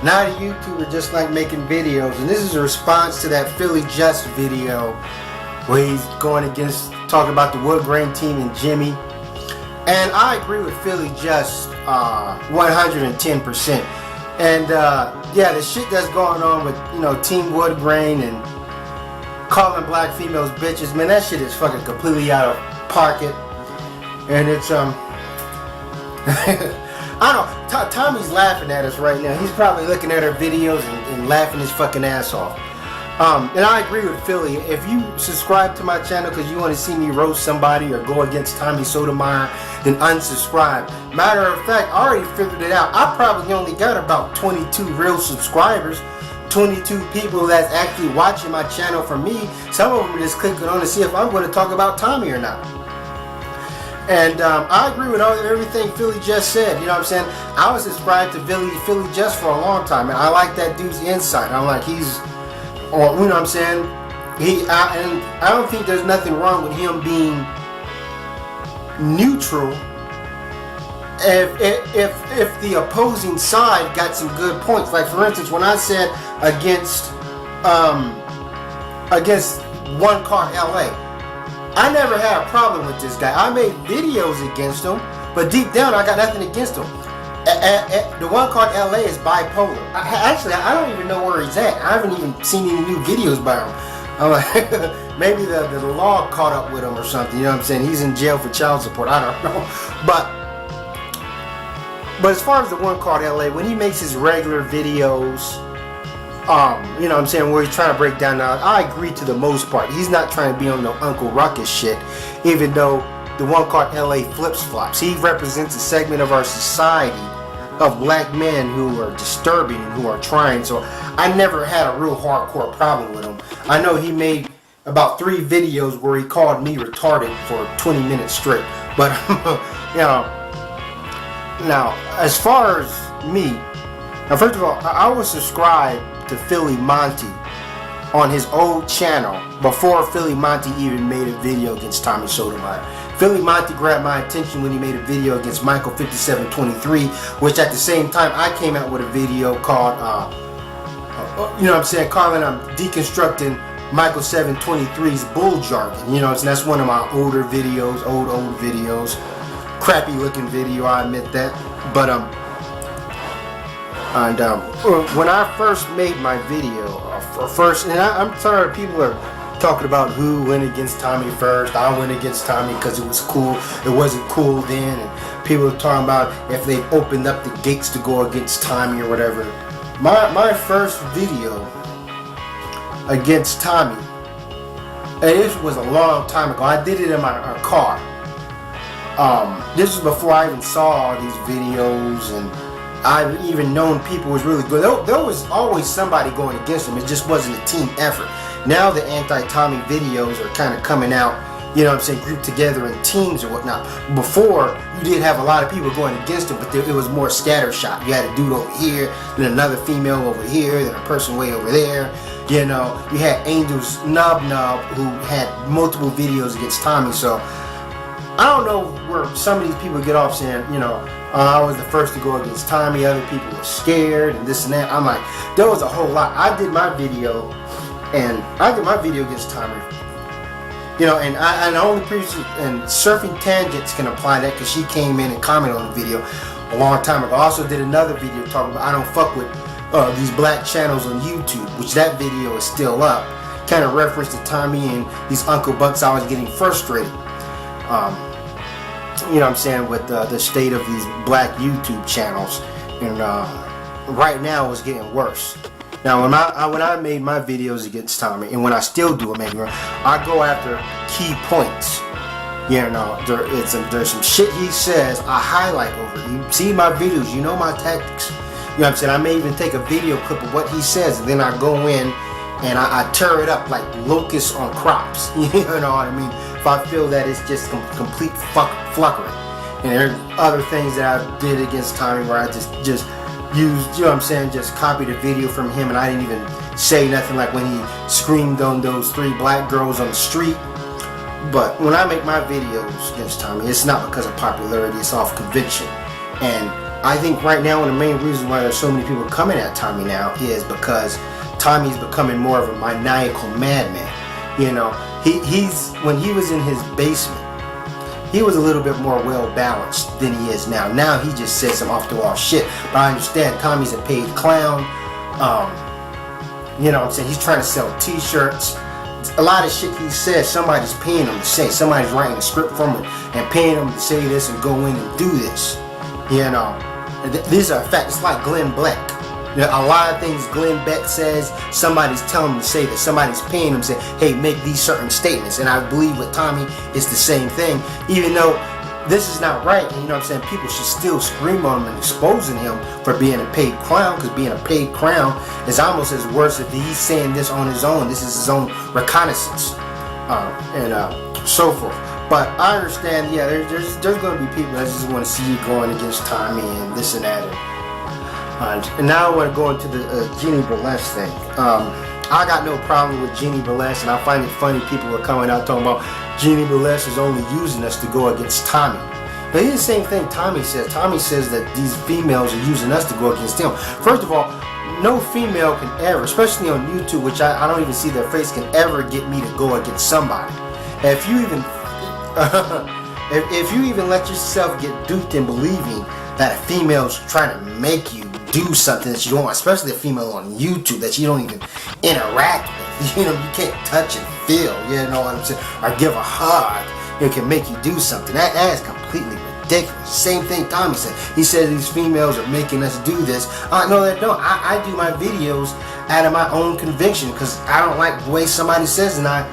not a YouTuber, just like making videos. And this is a response to that PhillyJus video where he's going against, talking about the wood grain team and Jimmy. And I agree with PhillyJus 110%. And yeah, the shit that's going on with, you know, Team Wood Grain and calling black females bitches, man, that shit is fucking completely out of pocket. And it's I don't know, Tommy's laughing at us right now. He's probably looking at our videos and laughing his fucking ass off. And I agree with Philly. If you subscribe to my channel because you want to see me roast somebody or go against Tommy Sotomayor, then unsubscribe. Matter of fact, I already figured it out. I probably only got about 22 real subscribers. 22 people that's actually watching my channel for me. Some of them are just clicking on to see if I'm going to talk about Tommy or not. And I agree with everything PhillyJus said. You know what I'm saying? I was subscribed to PhillyJus for a long time, and I like that dude's insight. I'm like, he's, or you know what I'm saying? And I don't think there's nothing wrong with him being neutral if the opposing side got some good points. Like for instance, when I said against One Car LA, I never had a problem with this guy. I made videos against him, but deep down I got nothing against him. The One called LA is bipolar. Actually, I don't even know where he's at. I haven't even seen any new videos by him. I'm like, maybe the law caught up with him or something. You know what I'm saying? He's in jail for child support. I don't know. But as far as the One called LA, when he makes his regular videos, you know what I'm saying, where he's trying to break down now, I agree to the most part. He's not trying to be on no Uncle Ruckus shit, even though the One called LA flips flops. He represents a segment of our society of black men who are disturbing and who are trying. So I never had a real hardcore problem with him. I know he made about 3 videos where he called me retarded for 20 minutes straight. But you know, now as far as me, now first of all, I was subscribed to Philly Monty on his old channel before Philly Monty even made a video against Tommy Sotomayor. Philly Monty grabbed my attention when he made a video against Michael 5723, which at the same time I came out with a video called, you know what I'm saying, calling deconstructing Michael 723's bull jargon. You know, and that's one of my older videos, old videos, crappy looking video, I admit that. But when I first made my video, and I'm sorry, people are talking about who went against Tommy first. I went against Tommy because it was cool. It wasn't cool then, and people are talking about if they opened up the gates to go against Tommy or whatever. My first video against Tommy, and this was a long time ago. I did it in my car. This was before I even saw all these videos, and I've even known people was really good. There was always somebody going against him. It just wasn't a team effort. Now the anti-Tommy videos are kind of coming out, you know what I'm saying, grouped together in teams or whatnot. Before, you did have a lot of people going against him, but it was more scattershot. You had a dude over here, then another female over here, then a person way over there. You know, you had Angel's Nub who had multiple videos against Tommy. So I don't know where some of these people get off saying, you know, I was the first to go against Tommy, other people were scared and this and that. I'm like, there was a whole lot. I did my video against Tommy. You know, and I only previously, and Surfing Tangents can apply that because she came in and commented on the video a long time ago. I also did another video talking about I don't fuck with these black channels on YouTube, which that video is still up. Kind of reference to Tommy and these Uncle Bucks. I was getting frustrated. You know what I'm saying, with the state of these black YouTube channels, and right now it's getting worse. Now when I made my videos against Tommy, and when I still do them, I go after key points. You know, there's some shit he says I highlight over. You see my videos, you know my tactics. You know what I'm saying? I may even take a video clip of what he says, and then I go in and I tear it up like locusts on crops. You know what I mean? If I feel that it's just complete fuckery. And there are other things that I did against Tommy where I just used, you know what I'm saying, just copied a video from him and I didn't even say nothing, like when he screamed on those 3 black girls on the street. But when I make my videos against Tommy, it's not because of popularity, it's off conviction. And I think right now one of the main reasons why there's so many people coming at Tommy now is because Tommy's becoming more of a maniacal madman. You know, he's when he was in his basement, he was a little bit more well balanced than he is now. Now he just says some off the wall shit. But I understand Tommy's a paid clown. You know what I'm saying? He's trying to sell t-shirts. A lot of shit he says, somebody's paying him to say. Somebody's writing a script for him and paying him to say this and go in and do this. You know, these are facts. It's like Glenn Beck. You know, a lot of things Glenn Beck says, somebody's telling him to say that. Somebody's paying him to say, hey, make these certain statements. And I believe with Tommy, it's the same thing. Even though this is not right, and you know what I'm saying, people should still scream on him and exposing him for being a paid clown, because being a paid clown is almost as worse if he's saying this on his own. This is his own reconnaissance and so forth. But I understand, yeah, there's going to be people that just want to see you going against Tommy and this and that. And now I want to go into the Genie Burlesque thing. I got no problem with Genie Burlesque, and I find it funny people are coming out talking about Genie Burlesque is only using us to go against Tommy. Now here's the same thing Tommy says. Tommy says that these females are using us to go against him. First of all, no female can ever, especially on YouTube, which I don't even see their face, can ever get me to go against somebody. And if you even if you even let yourself get duped in believing that a female's trying to make you do something that you don't want, especially a female on YouTube that you don't even interact with, you know, you can't touch and feel, you know what I'm saying, or give a hug, it can make you do something. That is completely ridiculous. Same thing Tommy said. He said these females are making us do this. No, they don't. I do my videos out of my own conviction because I don't like the way somebody says, and I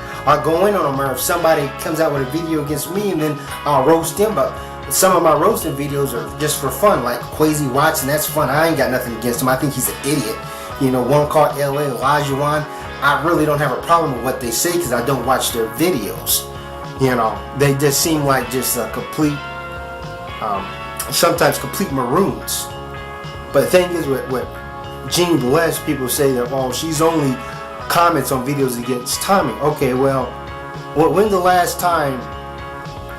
go in on them. Or if somebody comes out with a video against me, and then I'll roast them. But some of my roasting videos are just for fun, like Quasi Watson. That's fun. I ain't got nothing against him. I think he's an idiot. You know, one called LA Olajuwon. I really don't have a problem with what they say because I don't watch their videos. You know, they just seem like just a complete, sometimes complete maroons. But the thing is, with Genie Burlesque, people say that, oh, she's only comments on videos against Tommy. Okay, well, when's the last time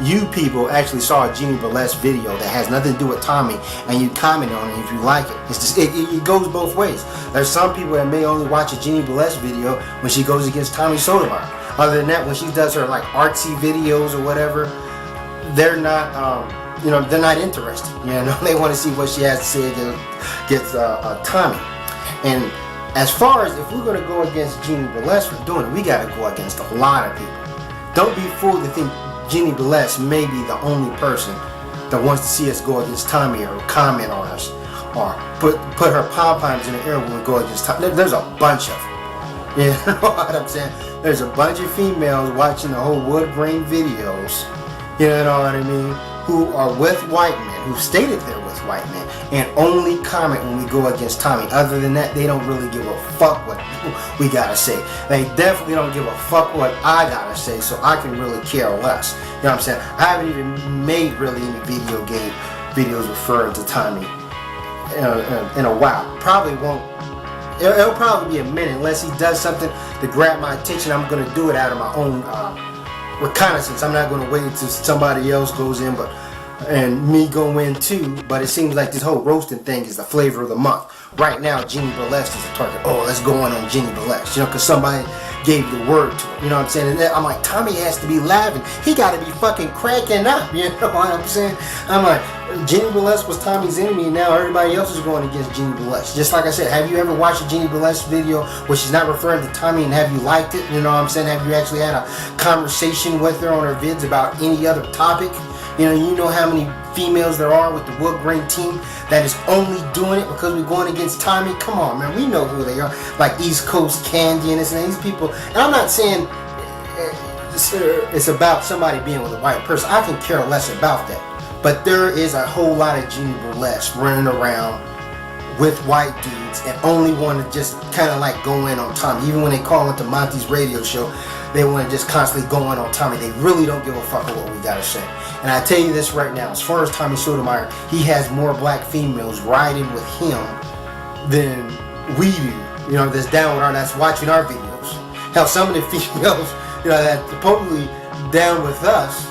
you people actually saw a Genie Burlesque video that has nothing to do with Tommy and you comment on it if you like it? It's just, it goes both ways. There's some people that may only watch a Genie Burlesque video when she goes against Tommy Sotomayor. Other than that, when she does her like artsy videos or whatever, they're not, you know, they're not interested. You know, they want to see what she has to say against Tommy. And as far as if we're going to go against Genie Burlesque for doing it, we got to go against a lot of people. Don't be fooled to think Genie Burlesque may be the only person that wants to see us go against Tommy or comment on us or put her pom-poms in the air when we go against Tommy. There's a bunch of them. You know what I'm saying? There's a bunch of females watching the whole wood grain videos, you know what I mean, who are with white men, who stated they're with white men, and only comment when we go against Tommy. Other than that, they don't really give a fuck what we gotta say. They definitely don't give a fuck what I gotta say, so I can really care less. You know what I'm saying? I haven't even made really any video game videos referring to Tommy in a while. Probably won't. It'll probably be a minute unless he does something to grab my attention. I'm going to do it out of my own reconnaissance. I'm not going to wait until somebody else goes in and me go in too. But it seems like this whole roasting thing is the flavor of the month. Right now, Genie Burlesque is the target. Oh, let's go on Genie Burlesque. You know, because somebody gave the word to it. You know what I'm saying? And I'm like, Tommy has to be laughing. He got to be fucking cracking up. You know what I'm saying? I'm like, Genie Burlesque was Tommy's enemy, and now everybody else is going against Genie Burlesque. Just like I said, have you ever watched a Genie Burlesque video where she's not referring to Tommy, and have you liked it? You know what I'm saying? Have you actually had a conversation with her on her vids about any other topic? You know how many females there are with the wood grain team that is only doing it because we're going against Tommy? Come on, man. We know who they are. Like East Coast Candy and this and these people. And I'm not saying it's about somebody being with a white person. I can care less about that. But there is a whole lot of Genie Burlesque running around with white dudes and only want to just kind of like go in on Tommy. Even when they call into Monty's radio show, they want to just constantly go in on Tommy. They really don't give a fuck about what we got to say. And I tell you this right now, as far as Tommy Sotomayor, he has more black females riding with him than we do. You know, that's down with that's watching our videos. Hell, some of the females, you know, that supposedly down with us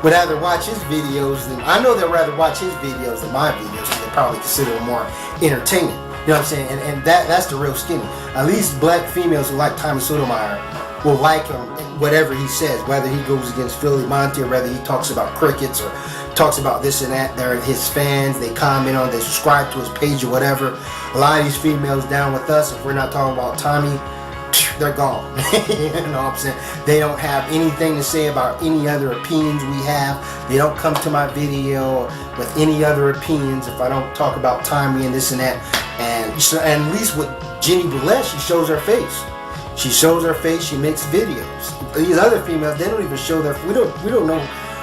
would rather watch his videos than, I know they'd rather watch his videos than my videos. probably consider it more entertaining. You know what I'm saying? And that's the real skinny. At least black females who like Tommy Sotomayor will like him, whatever he says, whether he goes against Philly Monty or whether he talks about crickets or talks about this and that. They're his fans, they comment on, they subscribe to his page or whatever. A lot of these females down with us, if we're not talking about Tommy, they're gone. You know what I'm saying? They don't have anything to say about any other opinions we have. They don't come to my video with any other opinions if I don't talk about Tommy and this and that. And at least with Genie Burlesque, she shows her face. She shows her face, she makes videos. These other females, they don't even show their, we don't know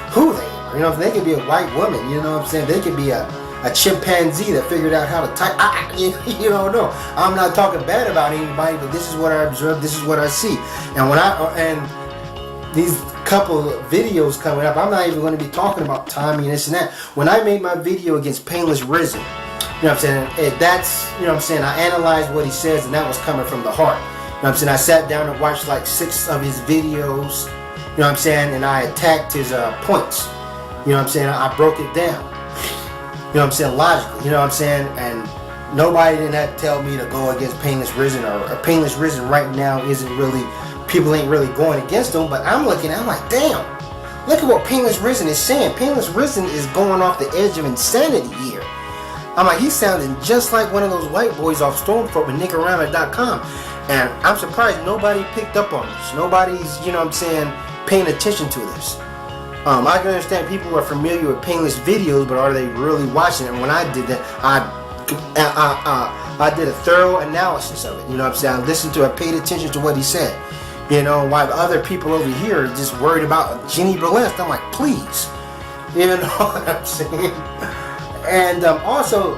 who they are. You know, they could be a white woman, you know what I'm saying? They could be a chimpanzee that figured out how to type. You don't know. I'm not talking bad about anybody, but this is what I observe, this is what I see. And these couple of videos coming up, I'm not even going to be talking about Tommy and this and that. When I made my video against Painless Risen, you know what I'm saying? That's, you know what I'm saying, I analyzed what he says, and that was coming from the heart. You know what I'm saying? I sat down and watched like 6 of his videos, you know what I'm saying, and I attacked his points. You know what I'm saying? I broke it down. You know what I'm saying? Logically, you know what I'm saying? And nobody didn't have to tell me to go against Painless Risen, or Painless Risen right now isn't really, people ain't really going against him, but I'm looking, I'm like, damn, look at what Painless Risen is saying. Painless Risen is going off the edge of insanity here. I'm like, he's sounding just like one of those white boys off Stormfront with Nickorama.com. And I'm surprised nobody picked up on this. Nobody's, you know what I'm saying, paying attention to this. I can understand people are familiar with Painless videos, but are they really watching it? And when I did that, I did a thorough analysis of it. You know what I'm saying? I listened to it, I paid attention to what he said. You know, while other people over here are just worried about Genie Burlesque. I'm like, please. You know what I'm saying? And also,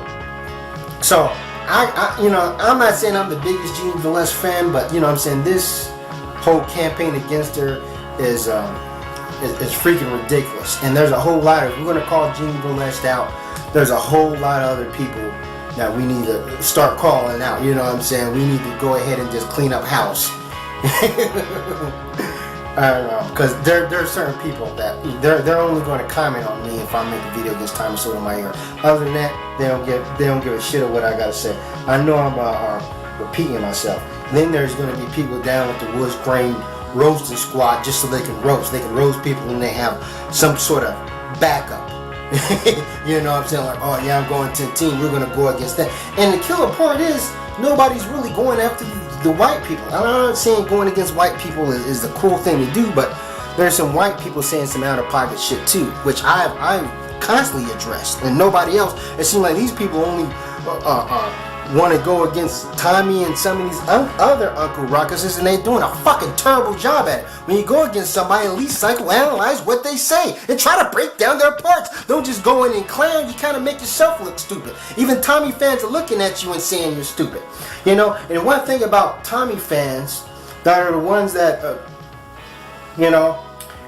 so I you know, I'm not saying I'm the biggest Genie Burlesque fan, but you know what I'm saying, this whole campaign against her is freaking ridiculous. And there's a whole lot of, we're going to call Genie Burlesque out, there's a whole lot of other people that we need to start calling out. You know what I'm saying? We need to go ahead and just clean up house. I don't know, because there are certain people that they're only going to comment on me if I make a video against Tommy Sotomayor. Other than that, they don't give a shit of what I gotta say. I know I'm repeating myself. Then there's going to be people down with the Woods Grain roasting squad just so they can roast. They can roast people when they have some sort of backup. You know what I'm saying? Like, oh yeah, I'm going 10-10, we're going to go against that. And the killer part is, nobody's really going after the white people. I'm not saying going against white people is the cool thing to do, but there's some white people saying some out-of-pocket shit too, which I've constantly addressed. And nobody else. It seems like these people only want to go against Tommy and some of these other Uncle Ruckuses, and they're doing a fucking terrible job at it. When you go against somebody, at least psychoanalyze what they say and try to break down their parts. Don't just go in and clown. You kind of make yourself look stupid. Even Tommy fans are looking at you and saying you're stupid. You know, and one thing about Tommy fans that are the ones that, you know,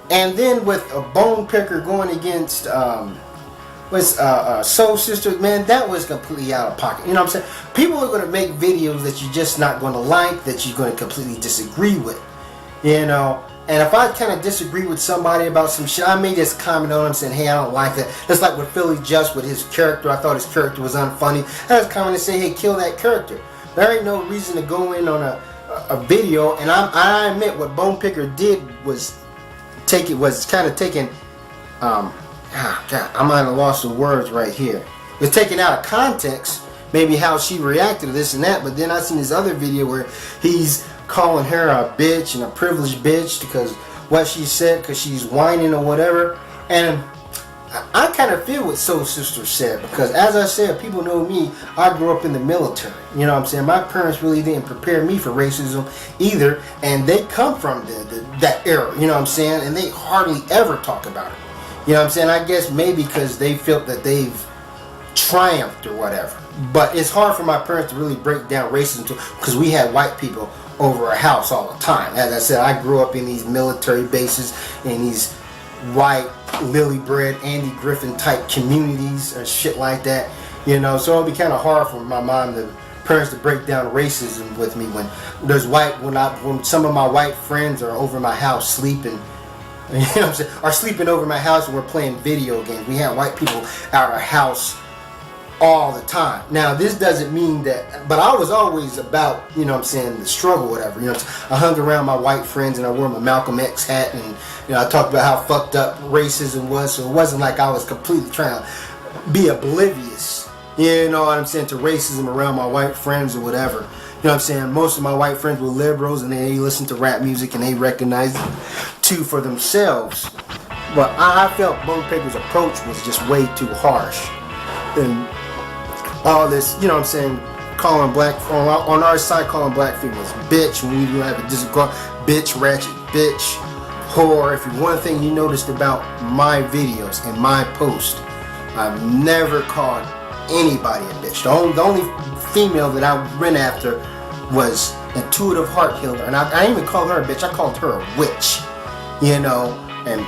and then with a bone picker going against, Soul Sister, man, that was completely out of pocket. You know what I'm saying? People are going to make videos that you're just not going to like, that you're going to completely disagree with. You know? And if I kind of disagree with somebody about some shit, I may just comment on them saying, hey, I don't like that. That's like with PhillyJus with his character. I thought his character was unfunny. I just comment and say, hey, kill that character. There ain't no reason to go in on a video. And I admit what Bone Picker did was kind of taking... God, I might have lost the words right here. It's taken out of context, maybe how she reacted to this and that, but then I seen this other video where he's calling her a bitch and a privileged bitch because what she said, because she's whining or whatever. And I kind of feel what Soul Sister said, because as I said, people know me, I grew up in the military. You know what I'm saying? My parents really didn't prepare me for racism either, and they come from that era, you know what I'm saying? And they hardly ever talk about it. You know what I'm saying? I guess maybe because they felt that they've triumphed or whatever. But it's hard for my parents to really break down racism because we had white people over our house all the time. As I said, I grew up in these military bases, in these white, lily-bred, Andy Griffin type communities or shit like that. You know, so it'd be kind of hard for my mom, the parents, to break down racism with me when there's when some of my white friends are over my house sleeping. You know what I'm saying? Are sleeping over my house and we're playing video games. We had white people at our house all the time. Now, this doesn't mean that, but I was always about, you know what I'm saying, the struggle, whatever. You know, I hung around my white friends and I wore my Malcolm X hat, and you know, I talked about how fucked up racism was. So it wasn't like I was completely trying to be oblivious, you know what I'm saying, to racism around my white friends or whatever. You know what I'm saying? Most of my white friends were liberals and they listened to rap music and they recognized it too for themselves. But I felt Bone Paper's approach was just way too harsh. And all this, you know what I'm saying, calling black, on our side, calling black females bitch when we have a discourse, bitch, ratchet, bitch, whore. If you, one thing you noticed about my videos and my post, I've never called anybody a bitch. The only female that I went after was Intuitive Heart Healer, and I didn't even call her a bitch. I called her a witch, you know, and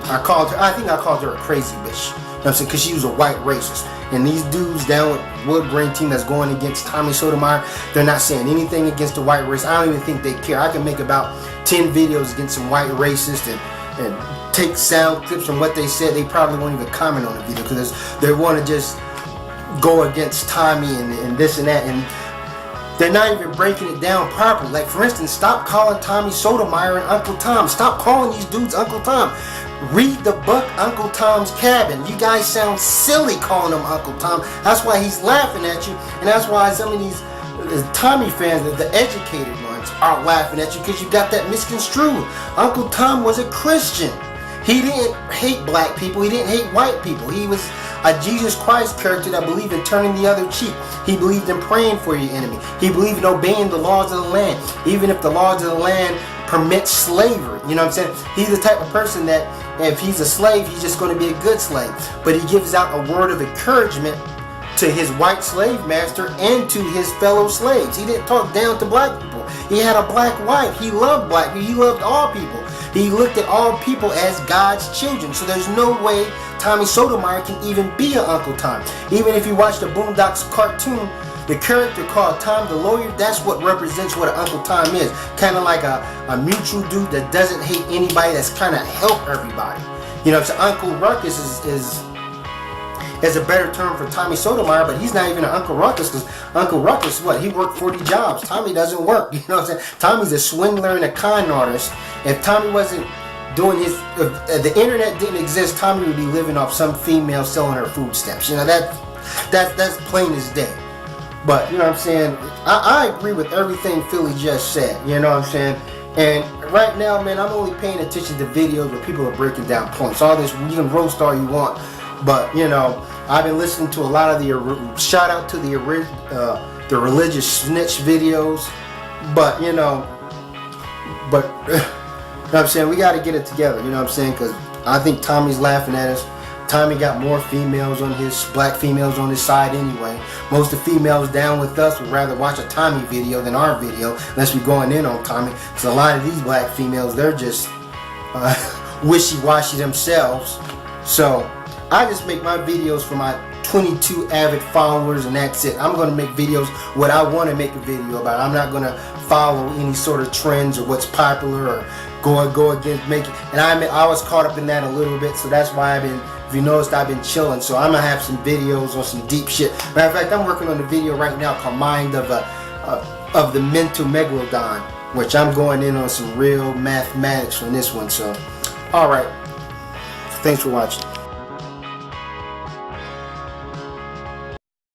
I called her, I think I called her a crazy bitch. You know what I'm saying? Because she was a white racist. And these dudes down with Woodbrain team that's going against Tommy Sotomayor, they're not saying anything against the white race. I don't even think they care. I can make about 10 videos against some white racists and take sound clips from what they said. They probably won't even comment on the video because they want to just go against Tommy and this and that. And they're not even breaking it down properly. Like, for instance, stop calling Tommy Sotomayor and Uncle Tom. Stop calling these dudes Uncle Tom. Read the book Uncle Tom's Cabin. You guys sound silly calling him Uncle Tom. That's why he's laughing at you, and that's why some of these Tommy fans, the educated ones, are laughing at you because you got that misconstrued. Uncle Tom was a Christian. He didn't hate black people. He didn't hate white people. He was a Jesus Christ character that believed in turning the other cheek. He believed in praying for your enemy. He believed in obeying the laws of the land, even if the laws of the land permit slavery. You know what I'm saying? He's the type of person that if he's a slave, he's just going to be a good slave. But he gives out a word of encouragement to his white slave master and to his fellow slaves. He didn't talk down to black people. He had a black wife. He loved black people. He loved all people. He looked at all people as God's children. So there's no way Tommy Sotomayor can even be an Uncle Tom. Even if you watch the Boondocks cartoon, the character called Tom the Lawyer, that's what represents what an Uncle Tom is. Kind of like a mutual dude that doesn't hate anybody, that's trying to help everybody. You know, so Uncle Ruckus is a better term for Tommy Sotomayor, but he's not even an Uncle Ruckus because Uncle Ruckus, what? He worked 40 jobs. Tommy doesn't work. You know what I'm saying? Tommy's a swindler and a con artist. If Tommy wasn't doing his, if the internet didn't exist, Tommy would be living off some female selling her food stamps. You know, that's plain as day. But, you know what I'm saying, I agree with everything PhillyJus said, you know what I'm saying? And right now, man, I'm only paying attention to videos where people are breaking down points. All this, you can roast all you want, but, you know, I've been listening to a lot of the, shout out to the religious snitch videos, but, you know, but, you know what I'm saying, we got to get it together, you know what I'm saying, because I think Tommy's laughing at us. Tommy got more females on his, black females on his side anyway. Most of the females down with us would rather watch a Tommy video than our video, unless we're going in on Tommy. Because a lot of these black females, they're just wishy-washy themselves. So I just make my videos for my 22 avid followers, and that's it. I'm going to make videos what I want to make a video about. I'm not going to follow any sort of trends or what's popular or go against making. And I was caught up in that a little bit, so that's why I've been, if you noticed, I've been chilling. So I'm gonna have some videos on some deep shit. Matter of fact, I'm working on a video right now called Mind of the Mental Megalodon, which I'm going in on some real mathematics on this one. So, all right, thanks for watching.